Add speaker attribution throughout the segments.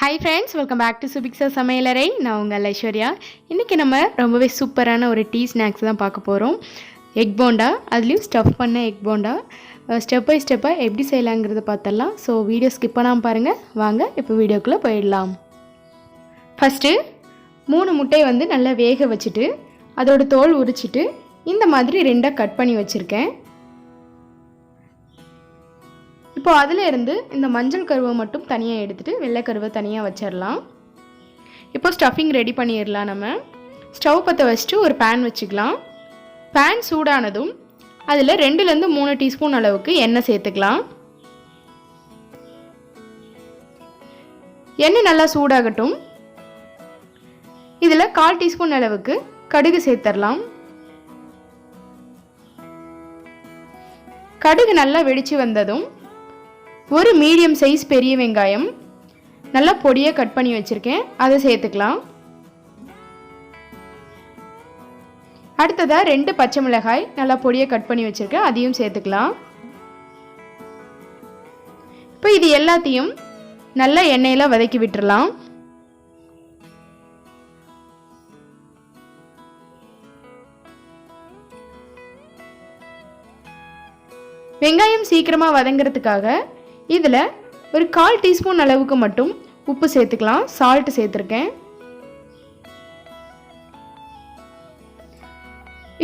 Speaker 1: Hi friends, welcome back to Subhiksha Samayalarai. நான் உங்கள் ஐஸ்வர்யா. இன்றைக்கி நம்ம ரொம்பவே சூப்பரான ஒரு டீ ஸ்நாக்ஸ் தான் பார்க்க போகிறோம். எக் போண்டா, அதுலேயும் ஸ்டஃப் பண்ண எக் போண்டா. ஸ்டெப் பை ஸ்டெப்பாக எப்படி செய்யலாங்கிறத பார்த்துடலாம். ஸோ வீடியோ ஸ்கிப் பண்ணாமல் பாருங்கள். வாங்க இப்போ வீடியோக்குள்ளே போயிடலாம். ஃபஸ்ட்டு 3 முட்டையை வந்து நல்லா வேக வச்சுட்டு அதோட தோல் உரிச்சிட்டு இந்த மாதிரி 2 கட் பண்ணி வச்சுருக்கேன். இப்போ அதில் இருந்து இந்த மஞ்சள் கருவை மட்டும் தனியாக எடுத்துகிட்டு வெள்ளை கருவை தனியாக வச்சிடலாம். இப்போ ஸ்டஃபிங் ரெடி பண்ணிடலாம். நம்ம ஸ்டவ் பற்ற வச்சுட்டு ஒரு பேன் வச்சுக்கலாம். பேன் சூடானதும் அதில் 2லேருந்து 3 டீஸ்பூன் அளவுக்கு எண்ணெய் சேர்த்துக்கலாம். எண்ணெய் நல்லா சூடாகட்டும். இதில் 1/4 டீஸ்பூன் அளவுக்கு கடுகு சேர்த்துடலாம். கடுகு நல்லா வெடித்து வந்ததும் ஒரு மீடியம் சைஸ் பெரிய வெங்காயம் நல்லா பொடியாக கட் பண்ணி வச்சுருக்கேன், அதை சேர்த்துக்கலாம். அடுத்ததாக 2 பச்சை மிளகாய் நல்லா பொடியாக கட் பண்ணி வச்சுருக்கேன், அதையும் சேர்த்துக்கலாம். இப்போ இது எல்லாத்தையும் நல்லா எண்ணெயில் வதக்கி விட்டுறலாம். வெங்காயம் சீக்கிரமாக வதங்கிறதுக்காக இதில் ஒரு 1/4 டீஸ்பூன் அளவுக்கு மட்டும் உப்பு சேர்த்துக்கலாம். சால்ட் சேர்த்துருக்கேன்.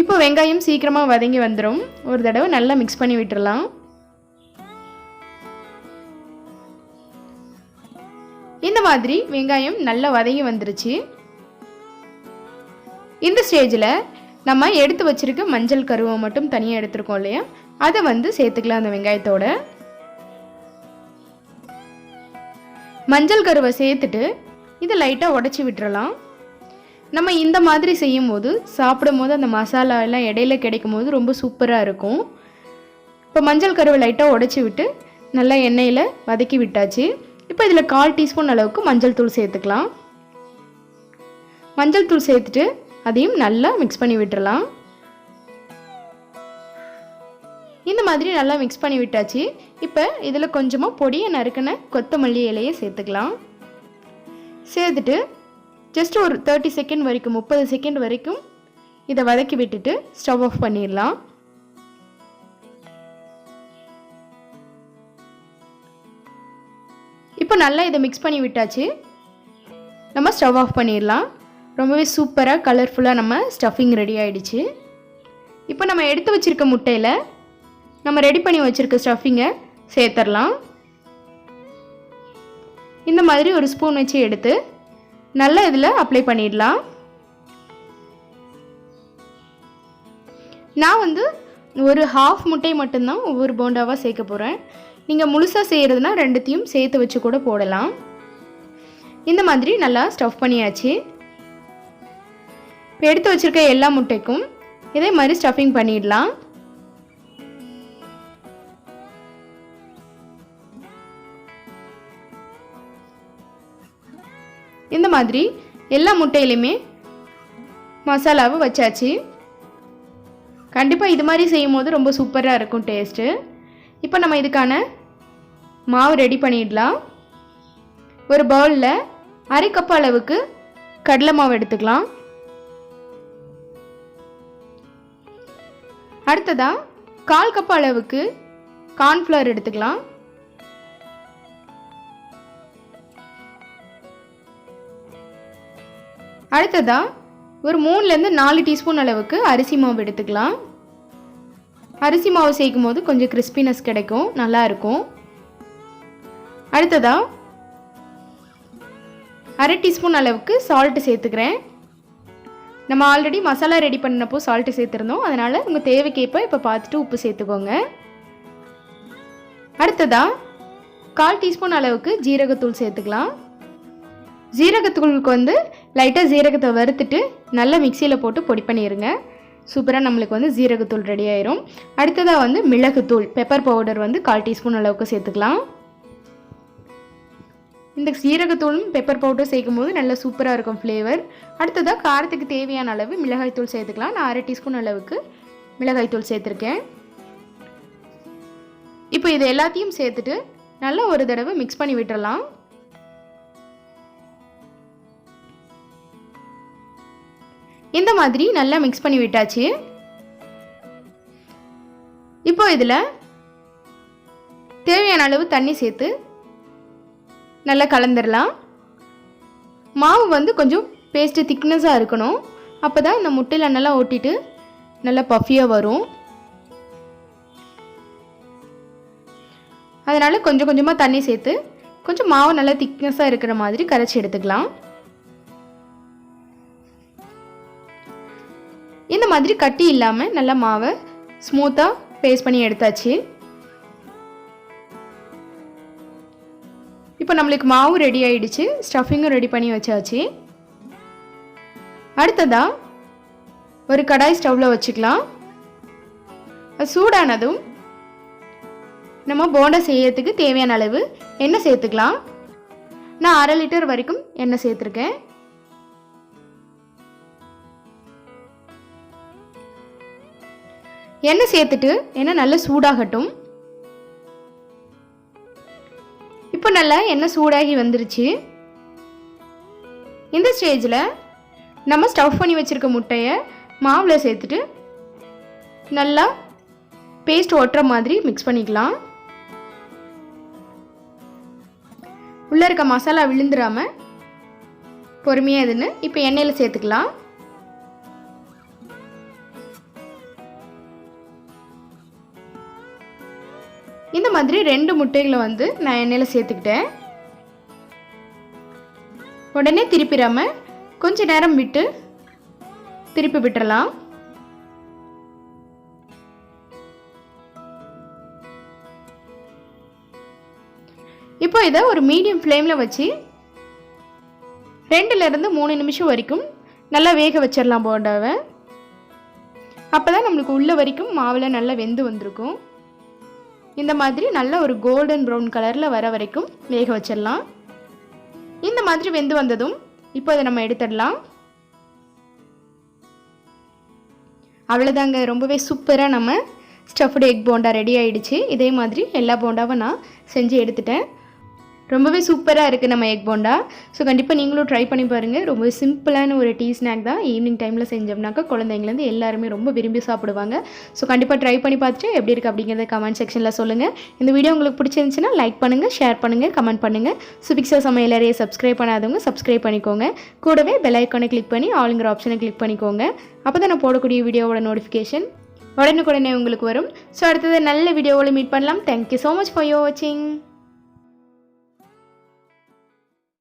Speaker 1: இப்போ வெங்காயம் சீக்கிரமாக வதங்கி வந்துடும். ஒரு தடவை நல்லா மிக்ஸ் பண்ணி விட்டுறலாம். இந்த மாதிரி வெங்காயம் நல்லா வதங்கி வந்துருச்சு. இந்த ஸ்டேஜில் நம்ம எடுத்து வச்சிருக்க மஞ்சள் கருவை மட்டும் தனியாக எடுத்துருக்கோம் இல்லையா, அதை வந்து சேர்த்துக்கலாம். அந்த வெங்காயத்தோட மஞ்சள் கருவை சேர்த்துட்டு இதை லைட்டாக உடச்சி விட்டுறலாம். நம்ம இந்த மாதிரி செய்யும் போது சாப்பிடும் போது அந்த மசாலா எல்லாம் இடையில கிடைக்கும் போது ரொம்ப சூப்பராக இருக்கும். இப்போ மஞ்சள் கருவை லைட்டாக உடச்சி விட்டு நல்லா எண்ணெயில் வதக்கி விட்டாச்சு. இப்போ இதில் 1/4 டீஸ்பூன் அளவுக்கு மஞ்சள் தூள் சேர்த்துக்கலாம். மஞ்சள் தூள் சேர்த்துட்டு அதையும் நல்லா மிக்ஸ் பண்ணி விட்டுறலாம். இந்த மாதிரி நல்லா மிக்ஸ் பண்ணி விட்டாச்சு. இப்போ இதில் கொஞ்சமாக பொடியை நறுக்கின கொத்தமல்லி இலையை சேர்த்துக்கலாம். சேர்த்துட்டு ஜஸ்ட் ஒரு 30 செகண்ட் வரைக்கும் 30 செகண்ட் வரைக்கும் இதை வதக்கி விட்டுட்டு ஸ்டவ் ஆஃப் பண்ணிடலாம். இப்போ நல்லா இதை மிக்ஸ் பண்ணி விட்டாச்சு. நம்ம ஸ்டவ் ஆஃப் பண்ணிடலாம். ரொம்பவே சூப்பராக கலர்ஃபுல்லாக நம்ம ஸ்டஃபிங் ரெடி ஆகிடுச்சு. இப்போ நம்ம எடுத்து வச்சுருக்க முட்டையில் நம்ம ரெடி பண்ணி வச்சுருக்க ஸ்டஃபிங்கை சேர்த்துடலாம். இந்த மாதிரி ஒரு ஸ்பூன் வச்சு எடுத்து நல்லா இதில் அப்ளை பண்ணிடலாம். நான் வந்து ஒரு 1/2 முட்டை மட்டும்தான் ஒவ்வொரு போண்டாவாக சேர்க்க போகிறேன். நீங்கள் முழுசாக செய்கிறதுனா 2த்தையும் சேர்த்து வச்சு கூட போடலாம். இந்த மாதிரி நல்லா ஸ்டஃப் பண்ணியாச்சு. இப்போ எடுத்து வச்சுருக்க எல்லா முட்டைக்கும் இதே மாதிரி ஸ்டஃபிங் பண்ணிடலாம். இந்த மாதிரி எல்லா முட்டையிலையுமே மசாலாவை வச்சாச்சு. கண்டிப்பாக இது மாதிரி செய்யும் போது ரொம்ப சூப்பராக இருக்கும் டேஸ்ட்டு. இப்போ நம்ம இதுக்கான மாவு ரெடி பண்ணிடலாம். ஒரு பவுலில் 1/2 கப் அளவுக்கு கடலை மாவு எடுத்துக்கலாம். அடுத்ததாக 1/4 கப் அளவுக்கு கார்ன்ஃப்ளவர் எடுத்துக்கலாம். அடுத்ததாக ஒரு 3லேருந்து 4 டீஸ்பூன் அளவுக்கு அரிசி மாவு எடுத்துக்கலாம். அரிசி மாவு சேர்க்கும் போது கொஞ்சம் கிறிஸ்பினஸ் கிடைக்கும், நல்லாயிருக்கும். அடுத்ததாக 1/2 டீஸ்பூன் அளவுக்கு சால்ட்டு சேர்த்துக்கிறேன். நம்ம ஆல்ரெடி மசாலா ரெடி பண்ணப்போ சால்ட்டு சேர்த்துருந்தோம், அதனால் உங்கள் தேவைக்கேற்ப இப்போ பார்த்துட்டு உப்பு சேர்த்துக்கோங்க. அடுத்ததாக 1/4 டீஸ்பூன் அளவுக்கு ஜீரகத்தூள் சேர்த்துக்கலாம். ஜீரகத்தூளுக்கு வந்து லைட்டாக ஜீரகத்தை வறுத்துட்டு நல்லா மிக்சியில் போட்டு பொடி பண்ணிடுங்க. சூப்பராக நம்மளுக்கு வந்து ஜீரகத்தூள் ரெடி ஆயிரும். அடுத்ததாக வந்து மிளகுத்தூள் பெப்பர் பவுடர் வந்து 1/4 டீஸ்பூன் அளவுக்கு சேர்த்துக்கலாம். இந்த ஜீரகத்தூளும் பெப்பர் பவுடர் சேர்க்கும் போது நல்லா சூப்பராக இருக்கும் ஃப்ளேவர். அடுத்ததாக காரத்துக்கு தேவையான அளவு மிளகாய்த்தூள் சேர்த்துக்கலாம். நான் 1/2 டீஸ்பூன் அளவுக்கு மிளகாய்த்தூள் சேர்த்துருக்கேன். இப்போ இது எல்லாத்தையும் சேர்த்துட்டு நல்லா ஒரு தடவை மிக்ஸ் பண்ணி விட்டுறலாம். இந்த மாதிரி நல்லா மிக்ஸ் பண்ணி விட்டாச்சு. இப்போ இதில் தேவையான அளவு தண்ணி சேர்த்து நல்லா கலந்துடலாம். மாவு வந்து கொஞ்சம் பேஸ்ட்டு திக்னஸாக இருக்கணும். அப்போ தான் இந்த முட்டையில் நல்லா ஒட்டிட்டு நல்லா பஃபியாக வரும். அதனால் கொஞ்சம் கொஞ்சமாக தண்ணி சேர்த்து கொஞ்சம் மாவு நல்லா திக்னஸாக இருக்கிற மாதிரி கரைச்சி எடுத்துக்கலாம். இந்த மாதிரி கட்டி இல்லாமல் நல்லா மாவை ஸ்மூத்தாக பேஸ்ட் பண்ணி எடுத்தாச்சு. இப்போ நம்மளுக்கு மாவு ரெடி ஆகிடுச்சு, ஸ்டஃபிங்கும் ரெடி பண்ணி வச்சாச்சு. அடுத்ததாக ஒரு கடாய் ஸ்டவ்வில் வச்சுக்கலாம். அது சூடானதும் நம்ம போண்டா செய்யறதுக்கு தேவையான அளவு எண்ணெய் சேர்த்துக்கலாம். நான் 1/2 லிட்டர் வரைக்கும் எண்ணெய் சேர்த்துருக்கேன். எண்ணெய் சேர்த்துட்டு எண்ணெய் நல்லா சூடாகட்டும். இப்போ நல்லா எண்ணெய் சூடாகி வந்துருச்சு. இந்த ஸ்டேஜில் நம்ம ஸ்டஃப் பண்ணி வச்சுருக்க முட்டையை மாவில் சேர்த்துட்டு நல்லா பேஸ்ட் ஒட்டுற மாதிரி மிக்ஸ் பண்ணிக்கலாம். உள்ளே இருக்க மசாலா விழுந்துடாமல் பொறுமையாக இதுன்னு இப்போ எண்ணெயில் சேர்த்துக்கலாம். இந்த மாதிரி 2 முட்டைகளை வந்து நான் எண்ணெயில் சேர்த்துக்கிட்டேன். உடனே திருப்பிடாமல் கொஞ்ச நேரம் விட்டு திருப்பி விட்டுறலாம். இப்போ இதை ஒரு மீடியம் ஃப்ளேமில் வச்சு 2லேருந்து 3 நிமிஷம் வரைக்கும் நல்லா வேக வச்சிடலாம் போண்டாவை. அப்போ தான் நம்மளுக்கு உள்ள வரைக்கும் மாவில் நல்லா வெந்து வந்திருக்கும். இந்த மாதிரி நல்ல ஒரு கோல்டன் ப்ரௌன் கலரில் வர வரைக்கும் வேக வச்சிடலாம். இந்த மாதிரி வெந்து வந்ததும் இப்போ அதை நம்ம எடுத்துடலாம். அவ்வளோதாங்க, ரொம்பவே சூப்பராக நம்ம ஸ்டஃப்டு எக் போண்டா ரெடி ஆகிடுச்சு. இதே மாதிரி எல்லா போண்டாவும் நான் செஞ்சு எடுத்துட்டேன். ரொம்பவே சூப்பராக இருக்குது நம்ம எக் போண்டா. ஸோ கண்டிப்பாக நீங்களும் ட்ரை பண்ணி பாருங்கள். ரொம்பவே சிம்பிளான ஒரு டீ ஸ்நாக் தான். ஈவினிங் டைமில் செஞ்சோம்னாக்கா குழந்தைங்கலேருந்து எல்லாருமே ரொம்ப விரும்பி சாப்பிடுவாங்க. ஸோ கண்டிப்பாக ட்ரை பண்ணி பார்த்துட்டு எப்படி இருக்குது அப்படிங்கிறத கமெண்ட் செக்ஷனில் சொல்லுங்கள். இந்த வீடியோ உங்களுக்கு பிடிச்சிருந்துச்சுன்னா லைக் பண்ணுங்கள், ஷேர் பண்ணுங்கள், கமெண்ட் பண்ணுங்கள். சுபிக்ஷா சமையலறையை சப்ஸ்கிரைப் பண்ணாதவங்க சப்ஸ்கிரைப் பண்ணிக்கோங்க. கூடவே பெல் ஐக்கானை கிளிக் பண்ணி ஆளுங்கிற ஆப்ஷனை கிளிக் பண்ணிக்கோங்க. அப்போ தான் நான் போடக்கூடிய வீடியோவோட நோட்டிஃபிகேஷன் உடனுக்குடனே உங்களுக்கு வரும். ஸோ அடுத்தது நல்ல வீடியோவில் மீட் பண்ணலாம். Thank you so much for your வாட்சிங்.